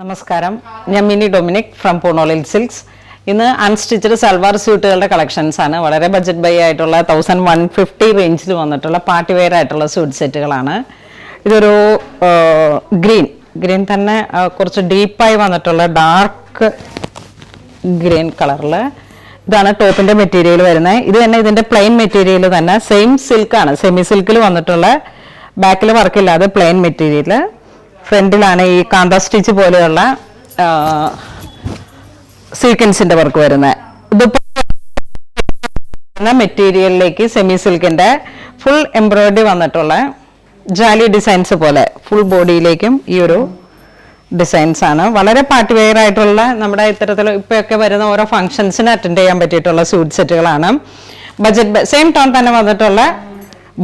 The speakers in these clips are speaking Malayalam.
നമസ്കാരം, ഞാൻ മിനി ഡൊമിനിക് ഫ്രം പൂണോളിൽ സിൽക്സ്. ഇന്ന് അൺസ്റ്റിച്ചഡ് സൽവാർ സ്യൂട്ടുകളുടെ കളക്ഷൻസ് ആണ്. വളരെ ബഡ്ജറ്റ് ബൈ ആയിട്ടുള്ള 1150 റേഞ്ചിൽ വന്നിട്ടുള്ള പാർട്ടി വെയർ ആയിട്ടുള്ള സ്യൂട്ട് സെറ്റുകളാണ്. ഇതൊരു ഗ്രീൻ തന്നെ കുറച്ച് ഡീപ്പായി വന്നിട്ടുള്ള ഡാർക്ക് ഗ്രീൻ കളറിൽ. ഇതാണ് ടോപ്പിന്റെ മെറ്റീരിയൽ വരുന്നത്. ഇത് തന്നെ ഇതിന്റെ പ്ലെയിൻ മെറ്റീരിയൽ തന്നെ സെയിം സിൽക്കാണ്, സെമി സിൽക്കിൽ വന്നിട്ടുള്ള ബാക്കിൽ വർക്കില്ലാതെ പ്ലെയിൻ മെറ്റീരിയൽ. ഫ്രണ്ടിലാണ് ഈ കാന്ത സ്റ്റിച്ച് പോലെയുള്ള സീക്വൻസിന്റെ വർക്ക് വരുന്നത്. ഇത് മെറ്റീരിയലിലേക്ക് സെമി സിൽക്കിന്റെ ഫുൾ എംബ്രോയിഡറി വന്നിട്ടുള്ള ജാലി ഡിസൈൻസ് പോലെ ഫുൾ ബോഡിയിലേക്കും ഈ ഒരു ഡിസൈൻസ് ആണ്. വളരെ പാർട്ടി വെയർ ആയിട്ടുള്ള നമ്മുടെ ഇത്തരത്തിൽ ഇപ്പൊക്കെ വരുന്ന ഓരോ ഫംഗ്ഷൻസിന് അറ്റൻഡ് ചെയ്യാൻ പറ്റിയിട്ടുള്ള സ്യൂട്ട് സെറ്റുകളാണ്. ബഡ്ജറ്റ് സെയിം ടോൺ തന്നെ വന്നിട്ടുള്ള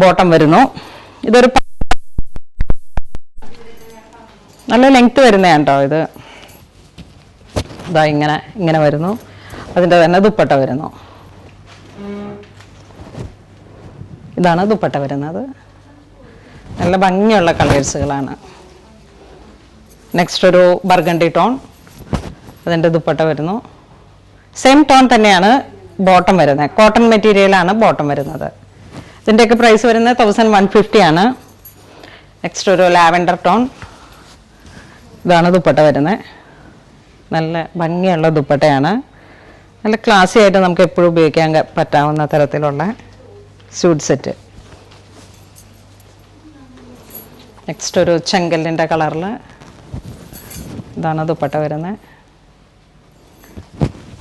ബോട്ടം വരുന്നു. ഇതൊരു നല്ല ലെങ്ത് വരുന്നതാണ് കേട്ടോ. ഇതാ ഇങ്ങനെ വരുന്നു. അതിൻ്റെ തന്നെ ദുപ്പട്ട വരുന്നു. ഇതാണ് ദുപ്പട്ട വരുന്നത്. നല്ല ഭംഗിയുള്ള കളേഴ്സുകളാണ്. നെക്സ്റ്റ് ഒരു ബർഗണ്ടി ടോൺ, അതിൻ്റെ ദുപ്പട്ട വരുന്നു. സെയിം ടോൺ തന്നെയാണ് ബോട്ടം വരുന്നത്. കോട്ടൺ മെറ്റീരിയലാണ് ബോട്ടം വരുന്നത്. ഇതിൻ്റെയൊക്കെ പ്രൈസ് വരുന്നത് 1150 ആണ്. നെക്സ്റ്റ് ഒരു ലാവൻഡർ ടോൺ, ഇതാണ് ദുപ്പട്ട വരുന്നത്. നല്ല ഭംഗിയുള്ള ദുപ്പട്ടയാണ്. നല്ല ക്ലാസി ആയിട്ട് നമുക്ക് എപ്പോഴും ഉപയോഗിക്കാൻ പറ്റാവുന്ന തരത്തിലുള്ള സ്യൂട്ട് സെറ്റ്. നെക്സ്റ്റ് ഒരു ചെങ്കല്ലിൻ്റെ കളറിൽ, ഇതാണ് ദുപ്പട്ട വരുന്നത്.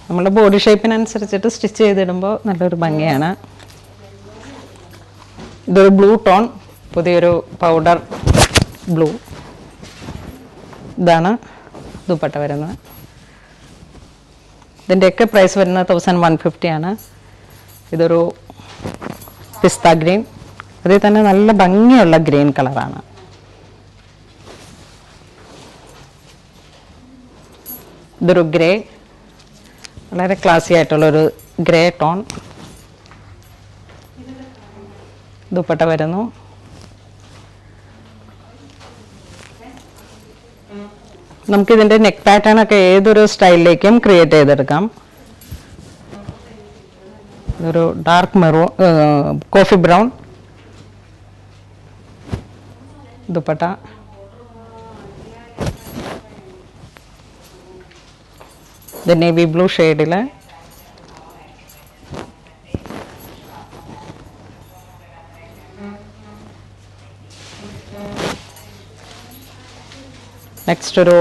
നമ്മുടെ ബോഡി ഷേപ്പിനനുസരിച്ചിട്ട് സ്റ്റിച്ച് ചെയ്തിടുമ്പോൾ നല്ലൊരു ഭംഗിയാണ്. ഇതൊരു ബ്ലൂ ടോൺ, പുതിയൊരു പൗഡർ ബ്ലൂ. ഇതാണ് ദുപ്പട്ട വരുന്നത്. ഇതിൻ്റെയൊക്കെ പ്രൈസ് വരുന്നത് 1150 ആണ്. ഇതൊരു പിസ്ത ഗ്രീൻ, അതിൽ തന്നെ നല്ല ഭംഗിയുള്ള ഗ്രീൻ കളറാണ്. ഇതൊരു ഗ്രേ, വളരെ ക്ലാസി ആയിട്ടുള്ളൊരു ഗ്രേ ടോൺ. ദുപ്പട്ട വരുന്നു. നമുക്കിതിൻ്റെ നെക്ക് പാറ്റേൺ ഒക്കെ ഏതൊരു സ്റ്റൈലിലേക്കും ക്രിയേറ്റ് ചെയ്തെടുക്കാം. ഇതൊരു dark maroon, coffee brown dupatta. ഇത് നേവി ബ്ലൂ ഷെയ്ഡിൽ. നെക്സ്റ്റ് ഒരു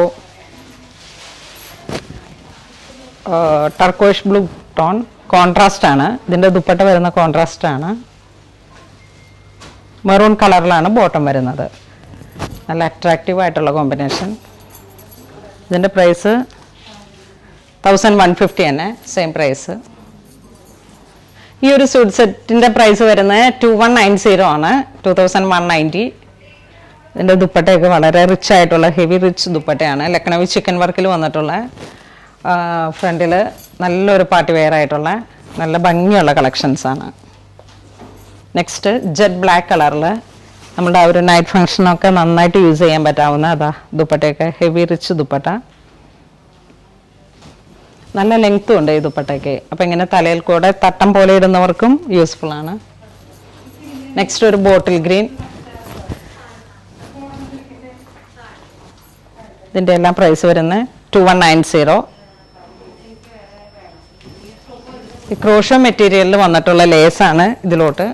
ടർക്കോയിഷ് ബ്ലൂ ടോൺ, കോൺട്രാസ്റ്റ് ആണ്. ഇതിൻ്റെ ദുപ്പട്ട വരുന്ന കോൺട്രാസ്റ്റ് ആണ്. മെറൂൺ കളറിലാണ് ബോട്ടം വരുന്നത്. നല്ല അട്രാക്റ്റീവ് ആയിട്ടുള്ള കോമ്പിനേഷൻ. ഇതിൻ്റെ പ്രൈസ് 1150 തന്നെ, സെയിം പ്രൈസ്. ഈ ഒരു സ്യൂട്ട് സെറ്റിൻ്റെ പ്രൈസ് വരുന്നത് 2190 ആണ്, 2190. ഇതിൻ്റെ ദുപ്പട്ടയൊക്കെ വളരെ റിച്ച് ആയിട്ടുള്ള ഹെവി റിച്ച് ദുപ്പട്ടയാണ്. ലക്നൗ ചിക്കൻ വർക്കിൽ വന്നിട്ടുള്ള ഫ്രണ്ടിൽ നല്ലൊരു പാർട്ടി വെയർ ആയിട്ടുള്ള നല്ല ഭംഗിയുള്ള കളക്ഷൻസാണ്. നെക്സ്റ്റ് ജെറ്റ് ബ്ലാക്ക് കളറിൽ നമ്മുടെ ആ ഒരു നൈറ്റ് ഫംഗ്ഷനൊക്കെ നന്നായിട്ട് യൂസ് ചെയ്യാൻ പറ്റാവുന്ന അതാ ദുപ്പട്ടയൊക്കെ ഹെവി റിച്ച് ദുപ്പട്ട. നല്ല ലെങ്ത്തും ഉണ്ട് ഈ ദുപ്പട്ടയ്ക്ക്. അപ്പോൾ ഇങ്ങനെ തലയിൽ കൂടെ തട്ടം പോലെ ഇടുന്നവർക്കും യൂസ്ഫുൾ ആണ്. നെക്സ്റ്റ് ഒരു ബോട്ടിൽ ഗ്രീൻ. ഇതിൻ്റെ എല്ലാം പ്രൈസ് വരുന്നത് 2190. ഈ ക്രോഷോ മെറ്റീരിയലിൽ വന്നിട്ടുള്ള ലേസാണ് ഇതിലോട്ട്.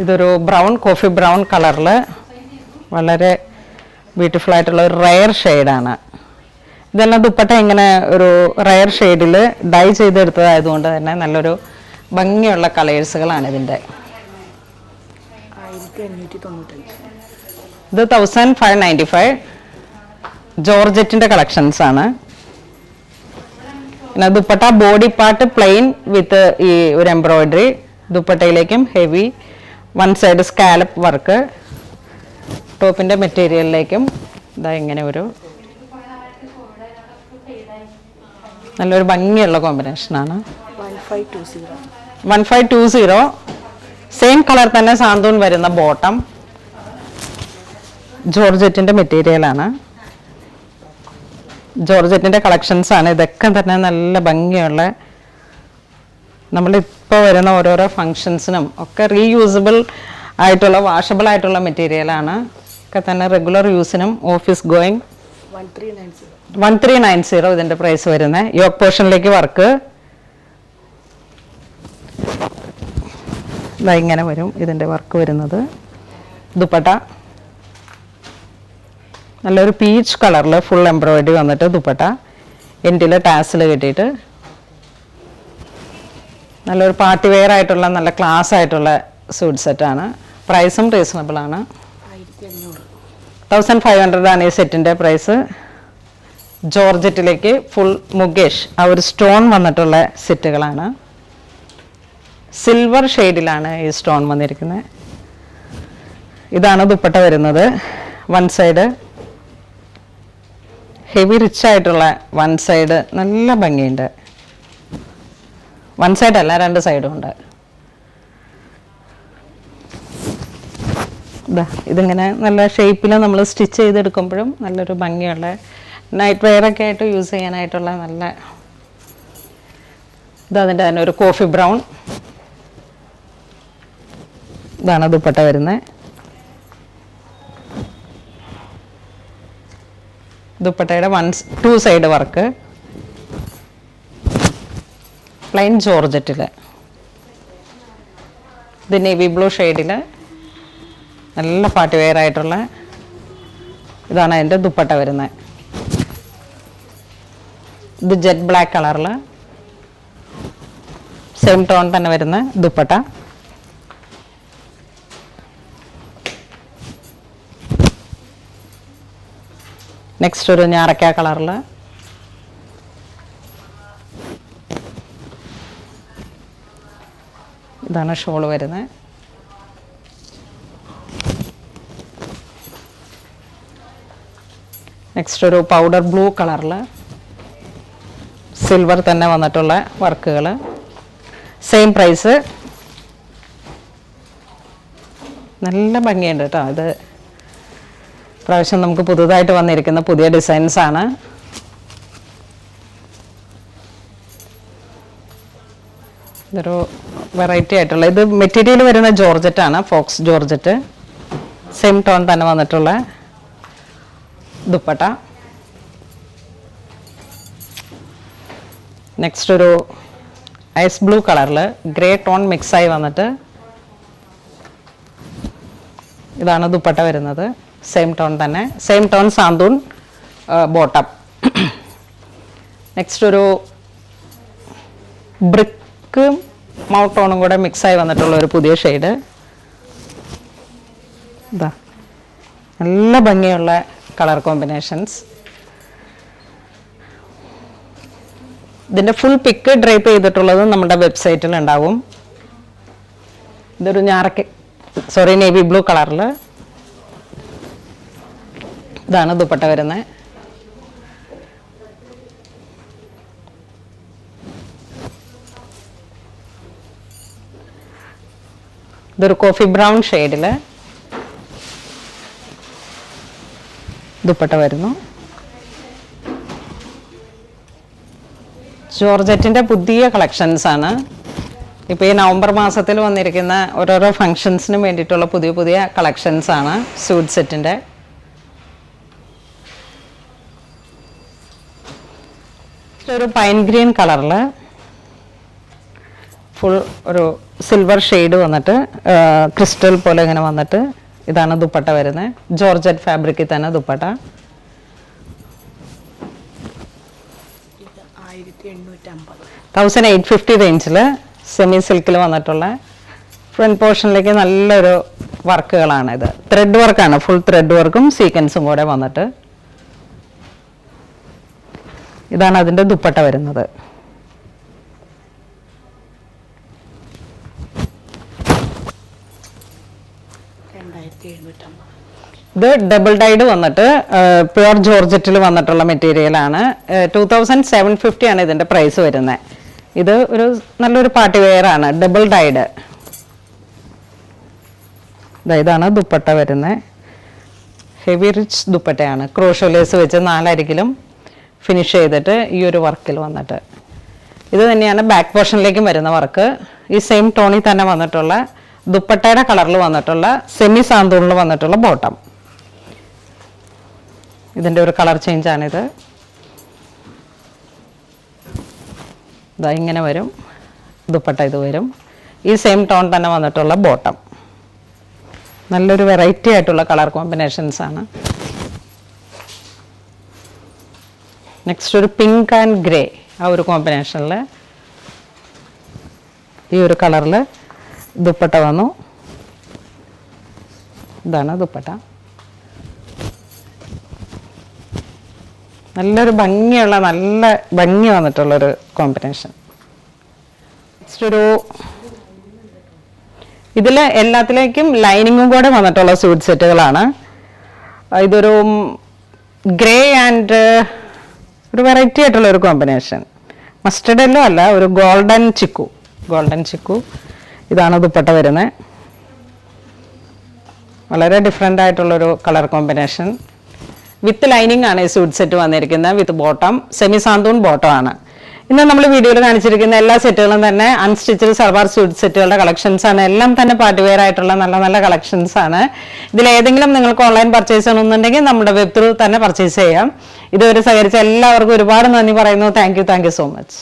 ഇതൊരു ബ്രൗൺ, കോഫി ബ്രൗൺ കളറിൽ വളരെ ബ്യൂട്ടിഫുൾ ആയിട്ടുള്ള ഒരു റയർ ഷെയ്ഡാണ്. ഇതെല്ലാം ദുപ്പട്ട ഇങ്ങനെ ഒരു റയർ ഷെയ്ഡിൽ ഡൈ ചെയ്തെടുത്തതായതുകൊണ്ട് തന്നെ നല്ലൊരു ഭംഗിയുള്ള കളേഴ്സുകളാണ് ഇതിൻ്റെ. ഇത് 1595 ജോർജറ്റിൻ്റെ കളക്ഷൻസ് ആണ്. പിന്നെ dupatta body part plain with ഈ ഒരു എംബ്രോയിഡറി. ദുപ്പട്ടയിലേക്കും heavy one side scallop work. ടോപ്പിൻ്റെ മെറ്റീരിയലിലേക്കും ഇതാ ഇങ്ങനെ ഒരു നല്ലൊരു ഭംഗിയുള്ള കോമ്പിനേഷനാണ്. 1520 സെയിം കളർ തന്നെ സാന്തൂൻ വരുന്ന ബോട്ടം. ജോർജറ്റിൻ്റെ മെറ്റീരിയലാണ്. ജോർജറ്റിൻ്റെ കളക്ഷൻസ് ആണ് ഇതൊക്കെ തന്നെ. നല്ല ഭംഗിയുള്ള, നമ്മളിപ്പോൾ വരുന്ന ഓരോരോ ഫങ്ഷൻസിനും ഒക്കെ റീയൂസബിൾ ആയിട്ടുള്ള, വാഷബിൾ ആയിട്ടുള്ള മെറ്റീരിയലാണ്. ഒക്കെ തന്നെ റെഗുലർ യൂസിനും ഓഫീസ് ഗോയിങ്. 1390 ഇതിൻ്റെ പ്രൈസ് വരുന്നത്. യോക്ക് പോർഷനിലേക്ക് വർക്ക് ഇങ്ങനെ വരും ഇതിൻ്റെ വർക്ക് വരുന്നത്. ദുപ്പട്ട നല്ലൊരു പീച്ച് കളറിൽ ഫുൾ എംബ്രോയിഡറി വന്നിട്ട് ദുപ്പട്ട എൻഡിൽ ടാസിൽ കെട്ടിയിട്ട് നല്ലൊരു പാർട്ടി വെയർ ആയിട്ടുള്ള നല്ല ക്ലാസ് ആയിട്ടുള്ള സൂട്ട് സെറ്റാണ്. പ്രൈസും റീസണബിൾ ആണ്. 1500 ആണ് ഈ സെറ്റിൻ്റെ പ്രൈസ്. ജോർജറ്റിലേക്ക് ഫുൾ മുകേഷ് ആ ഒരു സ്റ്റോൺ വന്നിട്ടുള്ള സെറ്റുകളാണ്. സിൽവർ ഷെയ്ഡിലാണ് ഈ സ്റ്റോൺ വന്നിരിക്കുന്നത്. ഇതാണ് ദുപ്പട്ട വരുന്നത്. വൺ സൈഡ് ഹെവി റിച്ച് ആയിട്ടുള്ള വൺ സൈഡ്, നല്ല ഭംഗിയുണ്ട്. വൺ സൈഡ് അല്ല, രണ്ട് സൈഡും ഉണ്ട്. ഇതിങ്ങനെ നല്ല ഷേപ്പിൽ നമ്മൾ സ്റ്റിച്ച് ചെയ്തെടുക്കുമ്പോഴും നല്ലൊരു ഭംഗിയുള്ള നൈറ്റ് വെയറൊക്കെ ആയിട്ട് യൂസ് ചെയ്യാനായിട്ടുള്ള നല്ല ഇതതിൻ്റെ തന്നെ ഒരു കോഫി ബ്രൗൺ. ഇതാണ് ദുപ്പട്ട വരുന്നത്. ദുപ്പട്ടയുടെ 2 സൈഡ് വർക്ക് പ്ലെയിൻ ജോർജറ്റിൽ. ഇത് നേവി ബ്ലൂ ഷെയ്ഡിൽ നല്ല പാർട്ടി വെയർ ആയിട്ടുള്ള ഇതാണ് അതിൻ്റെ ദുപ്പട്ട വരുന്നത്. ഇത് ജെറ്റ് ബ്ലാക്ക് കളറിൽ സെയിം ടോൺ തന്നെ വരുന്ന ദുപ്പട്ട. നെക്സ്റ്റ് ഒരു ഞാറക്ക കളറിൽ ഇതാണ് ഷോൾ വരുന്നത്. നെക്സ്റ്റ് ഒരു പൗഡർ ബ്ലൂ കളറിൽ സിൽവർ തന്നെ വന്നിട്ടുള്ള വർക്കുകൾ. Same price. നല്ല ഭംഗിയുണ്ട് കേട്ടോ. ഇത് പ്രാവശ്യം നമുക്ക് പുതുതായിട്ട് വന്നിരിക്കുന്ന പുതിയ ഡിസൈൻസ് ആണ്. ഇതൊരു വെറൈറ്റി ആയിട്ടുള്ള, ഇത് മെറ്റീരിയൽ വരുന്ന ജോർജറ്റ് ആണ്, ഫോക്സ് ജോർജറ്റ്. സെയിം ടോൺ തന്നെ വന്നിട്ടുള്ള ദുപ്പട്ട. നെക്സ്റ്റ് ഒരു ഐസ് ബ്ലൂ കളറിൽ ഗ്രേ ടോൺ മിക്സായി വന്നിട്ട് ഇതാണ് ദുപ്പട്ട വരുന്നത്. സെയിം ടോൺ തന്നെ, same tone santoon bottom. Next ഒരു ബ്രിക്ക് മൗട്ട് ടോണും കൂടെ മിക്സായി വന്നിട്ടുള്ള ഒരു പുതിയ ഷെയ്ഡ്. ഇതാ നല്ല ഭംഗിയുള്ള കളർ കോമ്പിനേഷൻസ്. ഇതിൻ്റെ ഫുൾ പിക്ക് ഡ്രൈപ്പ് ചെയ്തിട്ടുള്ളത് നമ്മുടെ വെബ്സൈറ്റിൽ ഉണ്ടാവും. ഇതൊരു നേവി ബ്ലൂ കളറിൽ ഇതാണ് ദുപ്പട്ട വരുന്നത്. ഇതൊരു കോഫി ബ്രൗൺ ഷെയ്ഡിൽ ദുപ്പട്ട വരുന്നു. ജോർജറ്റിൻ്റെ പുതിയ കളക്ഷൻസ് ആണ്. ഇപ്പോൾ ഈ നവംബർ മാസത്തിൽ വന്നിരിക്കുന്ന ഓരോരോ ഫങ്ഷൻസിനും വേണ്ടിയിട്ടുള്ള പുതിയ പുതിയ കളക്ഷൻസ് ആണ് സൂട്ട് സെറ്റിൻ്റെ. ഒരു പൈൻ ഗ്രീൻ കളറിൽ ഫുൾ ഒരു സിൽവർ ഷെയ്ഡ് വന്നിട്ട് ക്രിസ്റ്റൽ പോലെ ഇങ്ങനെ വന്നിട്ട് ഇതാണ് ദുപ്പട്ട വരുന്നത്. ജോർജറ്റ് ഫാബ്രിക്കിൽ തന്നെ ദുപ്പട്ട. 1850 റേഞ്ചിൽ സെമി സിൽക്കിൽ വന്നിട്ടുള്ള ഫ്രണ്ട് പോർഷനിലേക്ക് നല്ലൊരു വർക്കുകളാണ്. ഇത് ത്രെഡ് വർക്കാണ്, ഫുൾ ത്രെഡ് വർക്കും സീക്വൻസും കൂടെ വന്നിട്ട് ഇതാണ് അതിൻ്റെ ദുപ്പട്ട വരുന്നത്. ഇത് ഡബിൾ ഡൈഡ് വന്നിട്ട് പ്യുവർ ജോർജറ്റിൽ വന്നിട്ടുള്ള മെറ്റീരിയലാണ്. 2750 ആണ് ഇതിൻ്റെ പ്രൈസ് വരുന്നത്. ഇത് ഒരു നല്ലൊരു പാർട്ടി വെയർ ആണ്, ഡബിൾ ഡൈഡ്. ഇതാണ് ദുപ്പട്ട വരുന്നത്. ഹെവി റിച്ച് ദുപ്പട്ടയാണ്. ക്രോഷോ ലേസ് വെച്ച് 4 അരികിലും ഫിനിഷ് ചെയ്തിട്ട് ഈ ഒരു വർക്കിൽ വന്നിട്ട്, ഇത് തന്നെയാണ് ബാക്ക് പോർഷനിലേക്കും വരുന്ന വർക്ക്. ഈ സെയിം ടോണിൽ തന്നെ വന്നിട്ടുള്ള ദുപ്പട്ടയുടെ കളറിൽ വന്നിട്ടുള്ള സെമി സാന്തൂണിൽ വന്നിട്ടുള്ള ബോട്ടം. ഇതിൻ്റെ ഒരു കളർ ചേഞ്ചാണിത്. ഇതാ ഇങ്ങനെ വരും ദുപ്പട്ട, ഇത് വരും. ഈ സെയിം ടോൺ തന്നെ വന്നിട്ടുള്ള ബോട്ടം. നല്ലൊരു വെറൈറ്റി ആയിട്ടുള്ള കളർ കോമ്പിനേഷൻസ് ആണ്. നെക്സ്റ്റ് ഒരു പിങ്ക് ആൻഡ് ഗ്രേ, ആ ഒരു കോമ്പിനേഷനിൽ ഈ ഒരു കളറിൽ ദുപ്പട്ട വന്നു. ഇതാണ് ദുപ്പട്ട. നല്ലൊരു ഭംഗിയുള്ള, നല്ല ഭംഗി വന്നിട്ടുള്ളൊരു കോമ്പിനേഷൻ. നെക്സ്റ്റ് ഒരു, ഇതിൽ എല്ലാത്തിലേക്കും ലൈനിങ്ങും കൂടെ വന്നിട്ടുള്ള സ്യൂട്ട് സെറ്റുകളാണ്. ഇതൊരു ഗ്രേ ആൻഡ് ഒരു വെറൈറ്റി ആയിട്ടുള്ള ഒരു കോമ്പിനേഷൻ. മസ്റ്റർഡ് യെല്ലോ അല്ല, ഒരു ഗോൾഡൻ ചിക്കു. ഇതാണ് ദുപ്പട്ട വരുന്നത്. വളരെ ഡിഫറെൻ്റ് ആയിട്ടുള്ളൊരു കളർ കോമ്പിനേഷൻ. വിത്ത് ലൈനിങ് ആണ് ഈ സ്യൂട്ട് സെറ്റ് വന്നിരിക്കുന്നത്. വിത്ത് ബോട്ടം, സെമി സാന്തൂൺ ബോട്ടം ആണ്. ഇന്ന് നമ്മൾ വീഡിയോയിൽ കാണിച്ചിരിക്കുന്ന എല്ലാ സെറ്റുകളും തന്നെ അൺസ്റ്റിച്ചഡ് സൽവാർ സ്യൂട്ട് സെറ്റുകളുടെ കളക്ഷൻസ് ആണ്. എല്ലാം തന്നെ പാർട്ടി വെയർ ആയിട്ടുള്ള നല്ല നല്ല കളക്ഷൻസ് ആണ്. ഇതിൽ ഏതെങ്കിലും നിങ്ങൾക്ക് ഓൺലൈൻ പർച്ചേസ് ചെയ്യണമെന്നുണ്ടെങ്കിൽ നമ്മുടെ വെബ് ത്രൂ തന്നെ പർച്ചേസ് ചെയ്യാം. ഇതുവരെ സഹകരിച്ച എല്ലാവർക്കും ഒരുപാട് നന്ദി പറയുന്നു. Thank you so much.